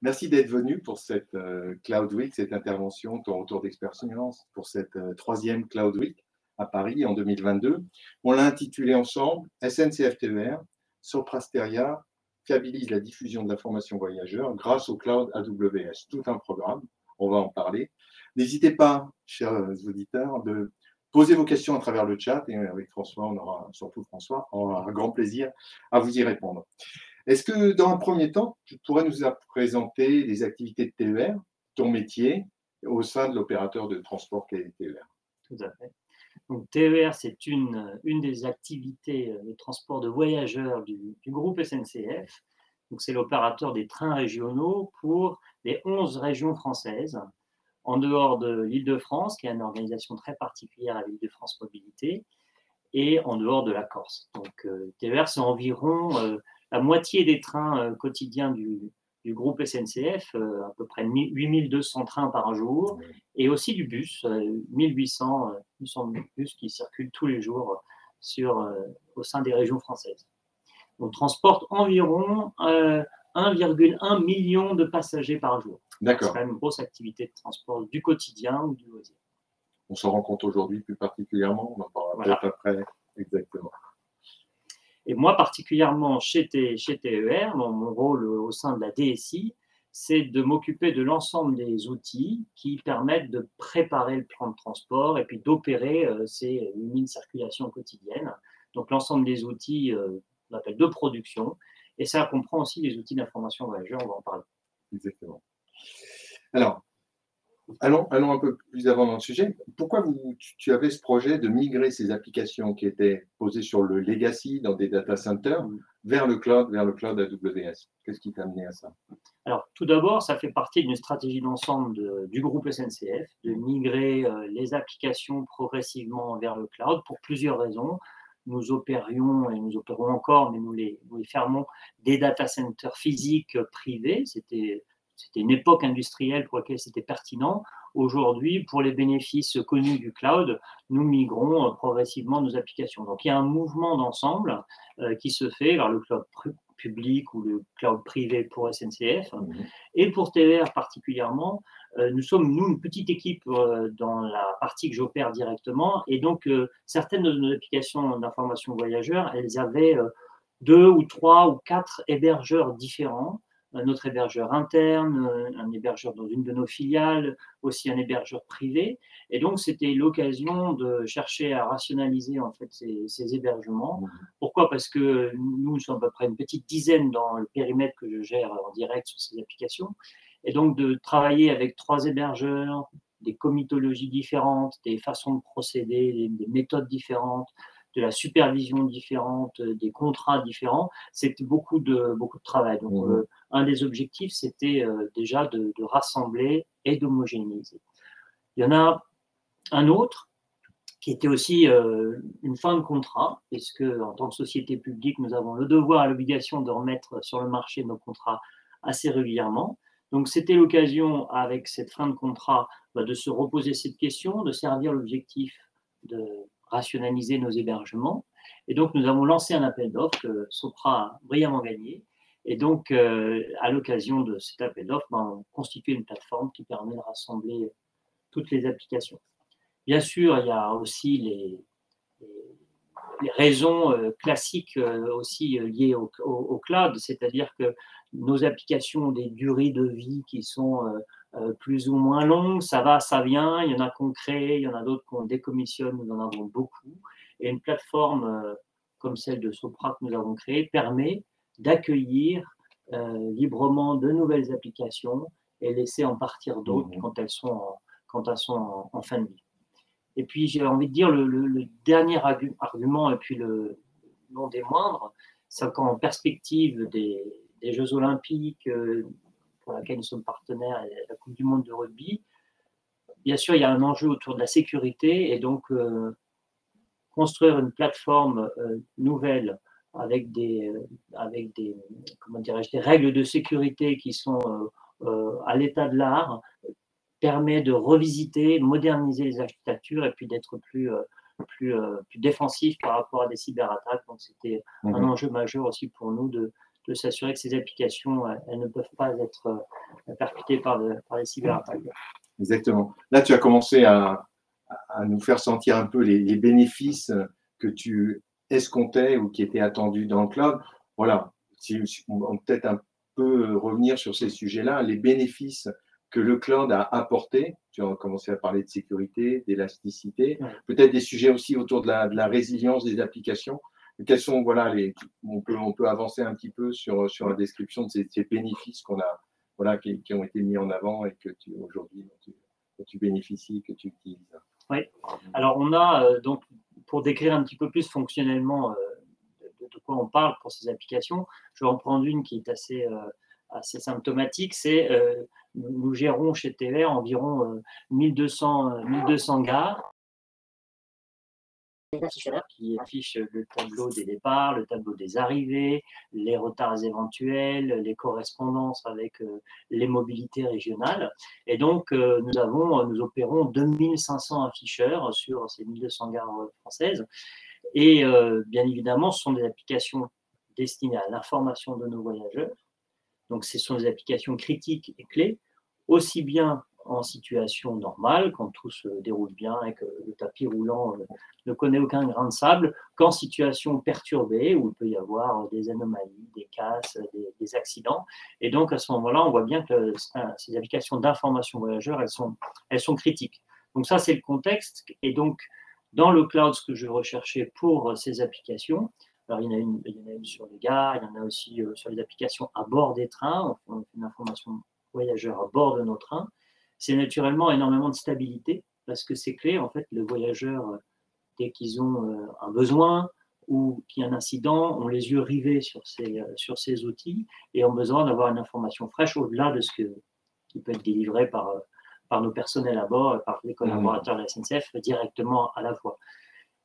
Merci d'être venu pour cette Cloud Week, cette intervention, ton retour d'expérience pour cette troisième Cloud Week à Paris en 2022. On l'a intitulé ensemble SNCF TER, Soprasteria fiabilise la diffusion de l'information voyageur grâce au cloud AWS. Tout un programme, on va en parler. N'hésitez pas, chers auditeurs, de poser vos questions à travers le chat et avec François, surtout François, on aura un grand plaisir à vous y répondre. Est-ce que dans un premier temps, tu pourrais nous présenter les activités de TER, ton métier, au sein de l'opérateur de transport qu'est TER? Tout à fait. Donc, TER, c'est une des activités de transport de voyageurs du groupe SNCF. Donc, c'est l'opérateur des trains régionaux pour les 11 régions françaises, en dehors de l'Île-de-France, qui a une organisation très particulière à l'Île-de-France Mobilité, et en dehors de la Corse. Donc, TER, c'est environ la moitié des trains quotidiens du groupe SNCF, à peu près 8200 trains par jour, et aussi du bus, 1800 bus qui circulent tous les jours au sein des régions françaises. On transporte environ 1,1 million de passagers par jour. C'est D'accord. quand même une grosse activité de transport du quotidien ou du loisir. On s'en rend compte aujourd'hui plus particulièrement, on en parlera Voilà. peut-être après. Exactement. Et moi, particulièrement chez TER, mon rôle au sein de la DSI, c'est de m'occuper de l'ensemble des outils qui permettent de préparer le plan de transport et puis d'opérer ces 8000 circulations quotidiennes. Donc, l'ensemble des outils, on appelle de production, et ça comprend aussi les outils d'information voyageur, on va en parler. Exactement. Alors, allons un peu plus avant dans le sujet. Pourquoi tu avais ce projet de migrer ces applications qui étaient posées sur le legacy dans des data centers vers le cloud AWS? Qu'est-ce qui t'a amené à ça? Alors, tout d'abord, ça fait partie d'une stratégie d'ensemble du groupe SNCF, de migrer les applications progressivement vers le cloud pour plusieurs raisons. Nous opérions, et nous opérons encore, mais nous les fermons, des data centers physiques privés. C'était une époque industrielle pour laquelle c'était pertinent. Aujourd'hui, pour les bénéfices connus du cloud, nous migrons progressivement nos applications. Donc, il y a un mouvement d'ensemble qui se fait vers le cloud public ou le cloud privé pour SNCF. Et pour TER particulièrement, nous sommes, une petite équipe dans la partie que j'opère directement. Et donc, certaines de nos applications d'information voyageurs, elles avaient 2 ou 3 ou 4 hébergeurs différents. Notre hébergeur interne, un hébergeur dans une de nos filiales, aussi un hébergeur privé. Et donc, c'était l'occasion de chercher à rationaliser en fait ces hébergements. Pourquoi? Parce que nous sommes à peu près une petite dizaine dans le périmètre que je gère en direct sur ces applications. Et donc, de travailler avec 3 hébergeurs, des comitologies différentes, des façons de procéder, des méthodes différentes, de la supervision différente, des contrats différents, c'était beaucoup de travail. Donc, un des objectifs, c'était déjà de rassembler et d'homogénéiser. Il y en a un autre qui était aussi une fin de contrat, puisque en tant que société publique, nous avons le devoir et l'obligation de remettre sur le marché nos contrats assez régulièrement. Donc, c'était l'occasion, avec cette fin de contrat, de se reposer cette question, de servir l'objectif de rationaliser nos hébergements. Et donc, nous avons lancé un appel d'offres que Sopra a brillamment gagné. Et donc, à l'occasion de cet appel d'offres, on constitue une plateforme qui permet de rassembler toutes les applications. Bien sûr, il y a aussi les raisons classiques aussi liées au cloud, c'est-à-dire que nos applications ont des durées de vie qui sont plus ou moins longues, ça va, ça vient, il y en a qu'on crée, il y en a d'autres qu'on décommissionne, nous en avons beaucoup. Et une plateforme comme celle de Sopra que nous avons créée permet d'accueillir librement de nouvelles applications et laisser en partir d'autres quand elles sont en fin de vie. Et puis, j'ai envie de dire, le dernier argument, et puis le non des moindres, c'est qu'en perspective des Jeux Olympiques, pour laquelle nous sommes partenaires, et la Coupe du Monde de rugby, bien sûr, il y a un enjeu autour de la sécurité, et donc construire une plateforme nouvelle avec des comment dirais-je, des règles de sécurité qui sont à l'état de l'art, permet de revisiter, moderniser les architectures et puis d'être plus défensif par rapport à des cyberattaques. Donc, c'était un enjeu majeur aussi pour nous de de s'assurer que ces applications, elles ne peuvent pas être percutées par les cyberattaques. Exactement. Là, tu as commencé à nous faire sentir un peu les bénéfices que tu escomptais ou qui étaient attendus dans le cloud. Voilà, si on va peut-être un peu revenir sur ces sujets-là, les bénéfices que le cloud a apportés. Tu as commencé à parler de sécurité, d'élasticité, Ouais. peut-être des sujets aussi autour de la résilience des applications. Quels sont, voilà, on peut avancer un petit peu sur la description de ces bénéfices qu'on a, voilà, qui ont été mis en avant et que aujourd'hui tu bénéficies, que tu utilises. Oui. Alors, on a donc, pour décrire un petit peu plus fonctionnellement de quoi on parle pour ces applications, je vais en prendre une qui est assez symptomatique. C'est nous gérons chez TVR environ 1200 gares qui affichent le tableau des départs, le tableau des arrivées, les retards éventuels, les correspondances avec les mobilités régionales. Et donc, nous opérons 2500 afficheurs sur ces 1200 gares françaises. Et bien évidemment, ce sont des applications destinées à l'information de nos voyageurs. Donc, ce sont des applications critiques et clés, aussi bien en situation normale, quand tout se déroule bien et que le tapis roulant ne connaît aucun grain de sable, qu'en situation perturbée, où il peut y avoir des anomalies, des casses, des accidents. Et donc, à ce moment-là, on voit bien que ces applications d'information voyageurs, elles sont critiques. Donc ça, c'est le contexte. Et donc, dans le cloud, ce que je recherchais pour ces applications, alors il y en a une sur les gares, il y en a aussi sur les applications à bord des trains, on fait une information voyageur à bord de nos trains. C'est naturellement énormément de stabilité, parce que c'est clé, en fait, le voyageur, dès qu'ils ont un besoin ou qu'il y a un incident, ont les yeux rivés sur ces outils et ont besoin d'avoir une information fraîche au-delà de ce qui peut être délivré par nos personnels à bord, par les collaborateurs de la SNCF directement à la voix.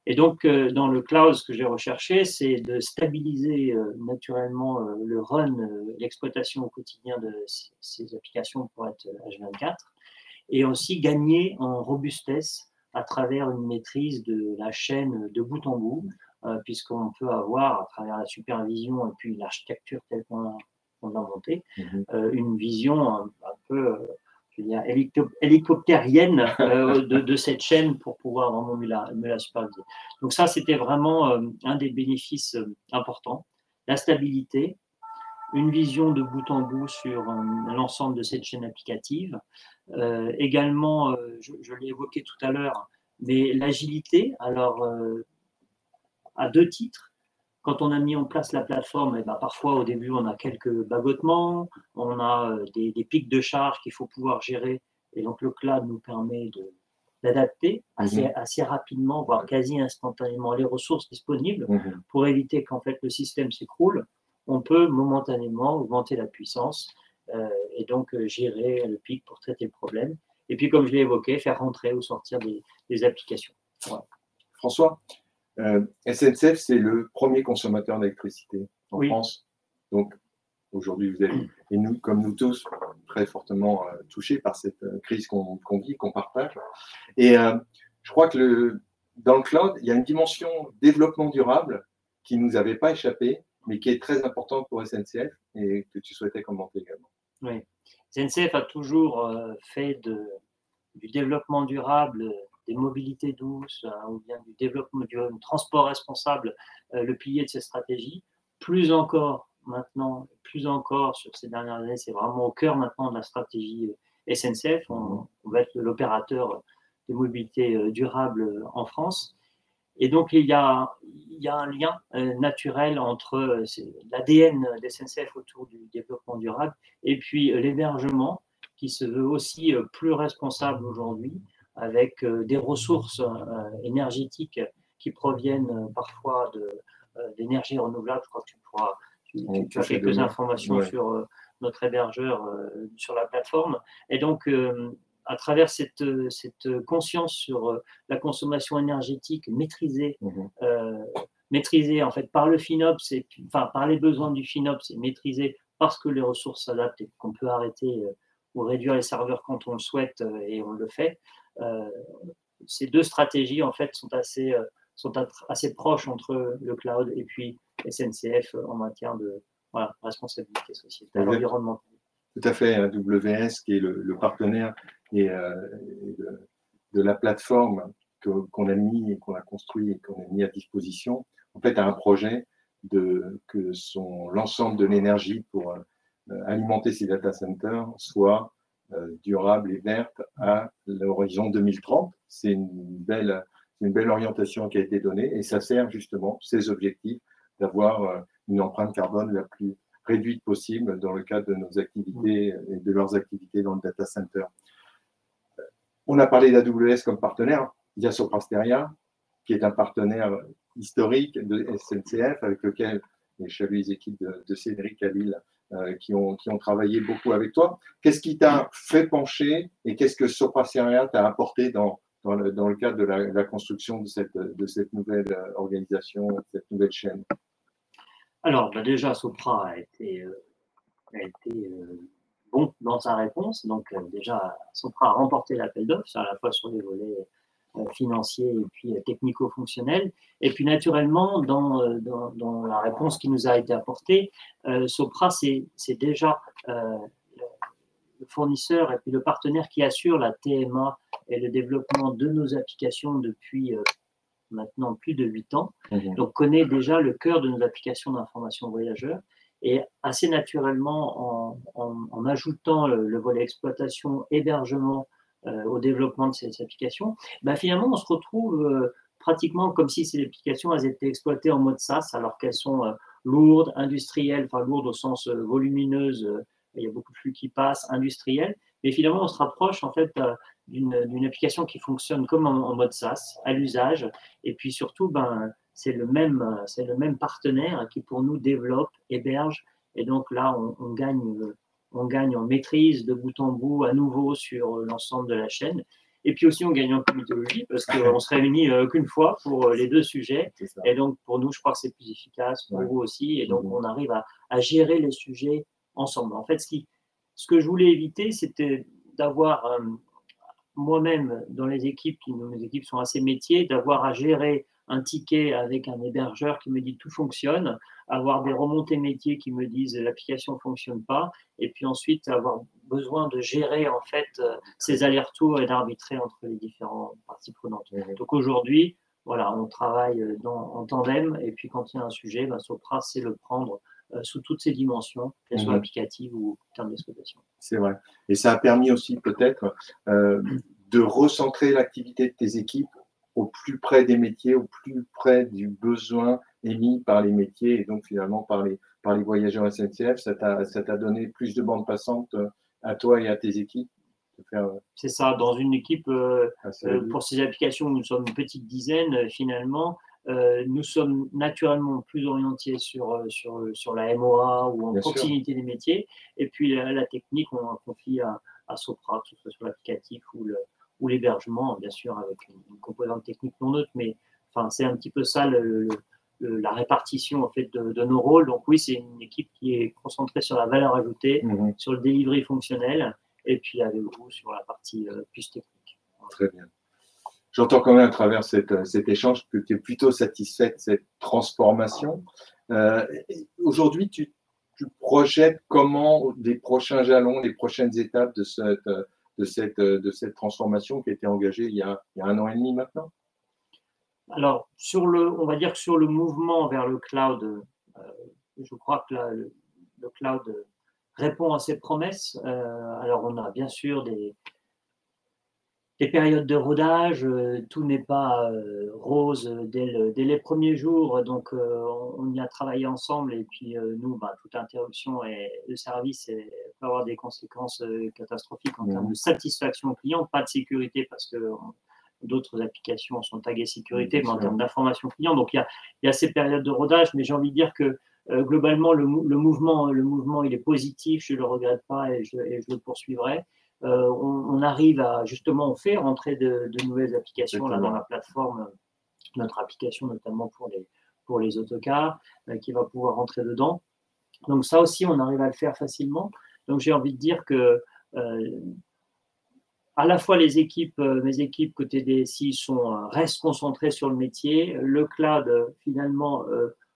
Et donc, dans le cloud, ce que j'ai recherché, c'est de stabiliser naturellement le run, l'exploitation au quotidien de ces applications pour être H24, et aussi gagner en robustesse à travers une maîtrise de la chaîne de bout en bout, puisqu'on peut avoir, à travers la supervision et puis l'architecture telle qu'on l'a montée, une vision un peu je veux dire, hélicoptérienne de cette chaîne pour pouvoir vraiment me la superviser. Donc ça, c'était vraiment un des bénéfices importants. La stabilité, une vision de bout en bout sur l'ensemble de cette chaîne applicative. Également, je l'ai évoqué tout à l'heure, mais l'agilité, alors à deux titres. Quand on a mis en place la plateforme, parfois au début on a quelques bagotements, on a des pics de charge qu'il faut pouvoir gérer, et donc le cloud nous permet d'adapter assez rapidement, voire quasi instantanément, les ressources disponibles pour éviter qu'en fait le système s'écroule. On peut momentanément augmenter la puissance et donc gérer le pic pour traiter le problème. Et puis, comme je l'ai évoqué, faire rentrer ou sortir des applications. Voilà. François, SNCF, c'est le premier consommateur d'électricité en France. Donc, aujourd'hui, vous êtes, et nous, comme nous tous, très fortement touchés par cette crise qu'on vit, qu'on partage. Et je crois que dans le cloud, il y a une dimension développement durable qui ne nous avait pas échappé, mais qui est très importante pour SNCF et que tu souhaitais commenter également. Oui. SNCF a toujours fait du développement durable, des mobilités douces, ou bien du développement du transport responsable, le pilier de cette stratégie. Plus encore maintenant, plus encore sur ces dernières années, c'est vraiment au cœur maintenant de la stratégie SNCF. On va être l'opérateur des mobilités durables en France. Et donc, il y a un lien naturel entre l'ADN des SNCF autour du développement durable et puis l'hébergement qui se veut aussi plus responsable aujourd'hui avec des ressources énergétiques qui proviennent parfois d'énergie renouvelable. Je crois que tu as quelques informations sur notre hébergeur sur la plateforme. Et donc, à travers cette conscience sur la consommation énergétique maîtrisée, maîtrisée en fait par le FinOps, par les besoins du FinOps, et maîtrisée parce que les ressources s'adaptent et qu'on peut arrêter ou réduire les serveurs quand on le souhaite et on le fait. Ces deux stratégies en fait sont assez proches entre le cloud et puis SNCF en matière voilà, responsabilité sociétale, environnementale. Tout à fait, AWS qui est le partenaire et de la plateforme qu'on a mis et qu'on a construit et qu'on a mis à disposition, en fait, a un projet que l'ensemble de l'énergie pour alimenter ces data centers soit durable et verte à l'horizon 2030. C'est une belle orientation qui a été donnée et ça sert justement ces objectifs d'avoir une empreinte carbone la plus réduite possible dans le cadre de nos activités et de leurs activités dans le data center. On a parlé d'AWS comme partenaire. Il y a Sopra Steria, qui est un partenaire historique de SNCF, avec lequel je salue les équipes de Cédric à Lille qui ont travaillé beaucoup avec toi. Qu'est-ce qui t'a fait pencher et qu'est-ce que Sopra Steria t'a apporté dans le cadre de la construction de cette nouvelle organisation, cette nouvelle chaîne? Alors, déjà, Sopra a été bon dans sa réponse. Donc, déjà, Sopra a remporté l'appel d'offres, à la fois sur les volets financiers et puis technico-fonctionnels. Et puis, naturellement, dans la réponse qui nous a été apportée, Sopra, c'est déjà le fournisseur et puis le partenaire qui assure la TMA et le développement de nos applications depuis maintenant plus de 8 ans. Donc, connaît déjà le cœur de nos applications d'information voyageurs. Et assez naturellement, en ajoutant le volet exploitation, hébergement au développement de ces applications, finalement, on se retrouve pratiquement comme si ces applications elles étaient exploitées en mode SaaS, alors qu'elles sont lourdes, industrielles, enfin lourdes au sens volumineuse, il y a beaucoup de flux qui passent, industrielles. Mais finalement, on se rapproche en fait d'une application qui fonctionne comme en mode SaaS, à l'usage. Et puis surtout, c'est le même partenaire qui pour nous développe, héberge. Et donc là, on gagne en maîtrise de bout en bout à nouveau sur l'ensemble de la chaîne. Et puis aussi, on gagne en comitologie parce qu'on se réunit qu'une fois pour les deux sujets. Et donc, pour nous, je crois que c'est plus efficace, pour vous aussi. Et donc, on arrive à gérer les sujets ensemble. En fait, ce que je voulais éviter, c'était d'avoir moi-même dans les équipes, mes équipes sont assez métiers, d'avoir à gérer un ticket avec un hébergeur qui me dit tout fonctionne, avoir des remontées métiers qui me disent l'application ne fonctionne pas, et puis ensuite avoir besoin de gérer en fait ces allers-retours et d'arbitrer entre les différentes parties prenantes. Donc aujourd'hui, voilà, on travaille en tandem, et puis quand il y a un sujet, Sopra, c'est le prendre sous toutes ses dimensions, qu'elles soient applicatives ou en termes d'exploitation. C'est vrai. Et ça a permis aussi peut-être de recentrer l'activité de tes équipes au plus près des métiers, au plus près du besoin émis par les métiers et donc finalement par les voyageurs SNCF. Ça t'a donné plus de bande passante à toi et à tes équipes. C'est ça, dans une équipe, pour ces applications, nous sommes une petite dizaine finalement. Nous sommes naturellement plus orientés sur la MOA ou en proximité des métiers. Et puis la technique, on la confie à Sopra, que ce soit sur l'applicatif ou l'hébergement, bien sûr, avec une composante technique non neutre. Mais enfin, c'est un petit peu ça la répartition en fait, de nos rôles. Donc oui, c'est une équipe qui est concentrée sur la valeur ajoutée, sur le delivery fonctionnel, et puis avec vous sur la partie plus technique. Très bien. J'entends quand même à travers cet échange que tu es plutôt satisfait de cette transformation. Aujourd'hui, tu projettes comment les prochains jalons, les prochaines étapes de cette transformation qui a été engagée il y a 1 an et demi maintenant? Alors, on va dire que sur le mouvement vers le cloud, je crois que le cloud répond à ses promesses. Alors, on a bien sûr des périodes de rodage, tout n'est pas rose dès les premiers jours, donc on y a travaillé ensemble et puis nous, toute interruption de service peut avoir des conséquences catastrophiques en termes de satisfaction client, pas de sécurité parce que d'autres applications sont taguées sécurité, mais en termes d'information client, donc il y a ces périodes de rodage, mais j'ai envie de dire que globalement le mouvement il est positif, je ne le regrette pas et je le poursuivrai. On arrive on fait rentrer de nouvelles applications là, dans la plateforme, notre application notamment pour les autocars, qui va pouvoir rentrer dedans. Donc ça aussi, on arrive à le faire facilement. Donc j'ai envie de dire que à la fois mes équipes côté DSI restent concentrées sur le métier. Le cloud, finalement,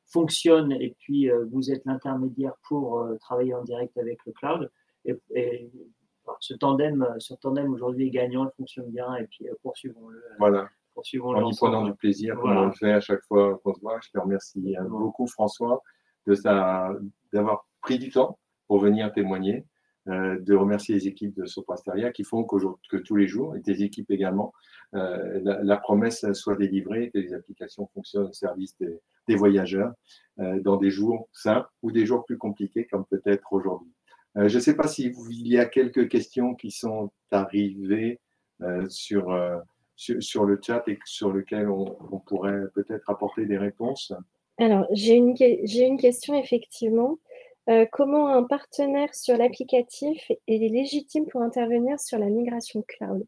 fonctionne et puis vous êtes l'intermédiaire pour travailler en direct avec le cloud. Et ce tandem aujourd'hui est gagnant, il fonctionne bien et puis poursuivons-le. Voilà. Poursuivons-le en y prenant du plaisir, comme voilà. on le fait à chaque fois qu'on se voit. Je te remercie beaucoup, François, d'avoir pris du temps pour venir témoigner, de remercier les équipes de Sopra Steria qui font que tous les jours, et tes équipes également, la promesse soit délivrée, que les applications fonctionnent au service des voyageurs dans des jours simples ou des jours plus compliqués comme peut-être aujourd'hui. Je ne sais pas s'il y a quelques questions qui sont arrivées sur le chat et sur lequel on pourrait peut-être apporter des réponses. Alors, j'ai une question effectivement. Comment un partenaire sur l'applicatif est légitime pour intervenir sur la migration cloud?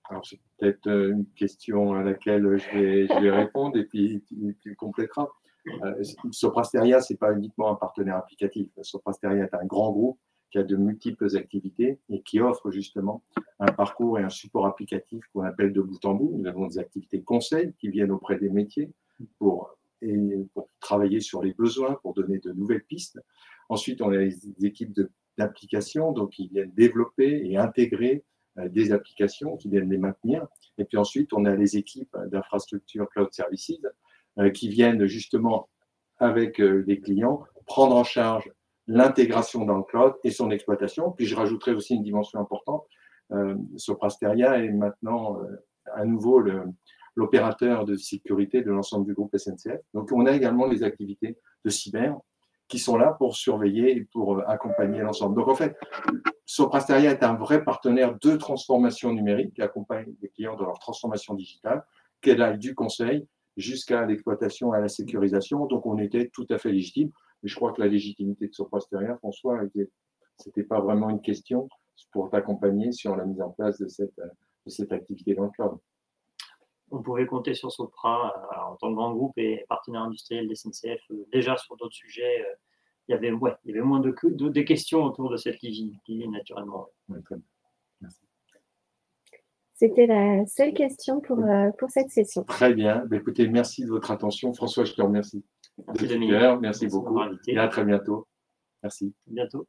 Alors, c'est peut-être une question à laquelle je vais répondre et puis tu compléteras. Sopra Steria, ce n'est pas uniquement un partenaire applicatif. Sopra Steria est un grand groupe qui a de multiples activités et qui offre justement un parcours et un support applicatif qu'on appelle de bout en bout. Nous avons des activités conseils qui viennent auprès des métiers pour travailler sur les besoins, pour donner de nouvelles pistes. Ensuite, on a les équipes d'applications donc qui viennent développer et intégrer des applications, qui viennent les maintenir. Et puis ensuite, on a les équipes d'infrastructure Cloud Services qui viennent justement avec les clients prendre en charge l'intégration dans le cloud et son exploitation. Puis je rajouterai aussi une dimension importante. Sopra Steria est maintenant à nouveau l'opérateur de sécurité de l'ensemble du groupe SNCF. Donc on a également les activités de cyber qui sont là pour surveiller et pour accompagner l'ensemble. Donc en fait, Sopra Steria est un vrai partenaire de transformation numérique qui accompagne les clients dans leur transformation digitale, qu'elle aille du conseil jusqu'à l'exploitation, à la sécurisation. Donc on était tout à fait légitime. Mais je crois que la légitimité de Sopra Steria, François, ce n'était pas vraiment une question pour t'accompagner sur la mise en place de cette activité dans le cloud. On pouvait compter sur Sopra en tant que grand groupe et partenaire industriel des SNCF. Déjà sur d'autres sujets, il y avait moins de questions autour de cette ligne, naturellement. Ouais, très bien. Merci. C'était la seule question pour cette session. Très bien. Écoutez, merci de votre attention. François, je te remercie. Merci Dominique. Merci beaucoup. Et à très bientôt. Merci. À bientôt.